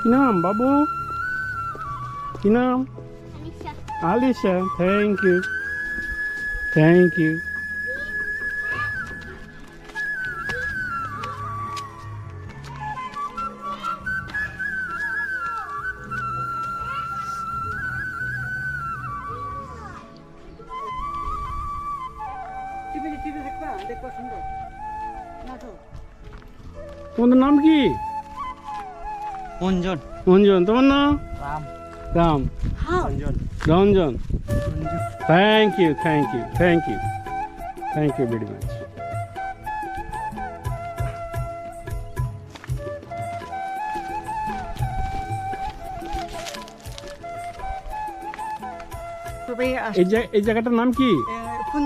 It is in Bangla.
কি নাম বাবু? কি নাম? Alisha. Thank you, thank you. তোমাদের নাম কি? অঞ্জন। অঞ্জন। তোমার নাম? Ram. Ram. Anjan. Ranjan. Thank you, thank you, thank you, thank you very much. এই জায়গাটার নাম কি?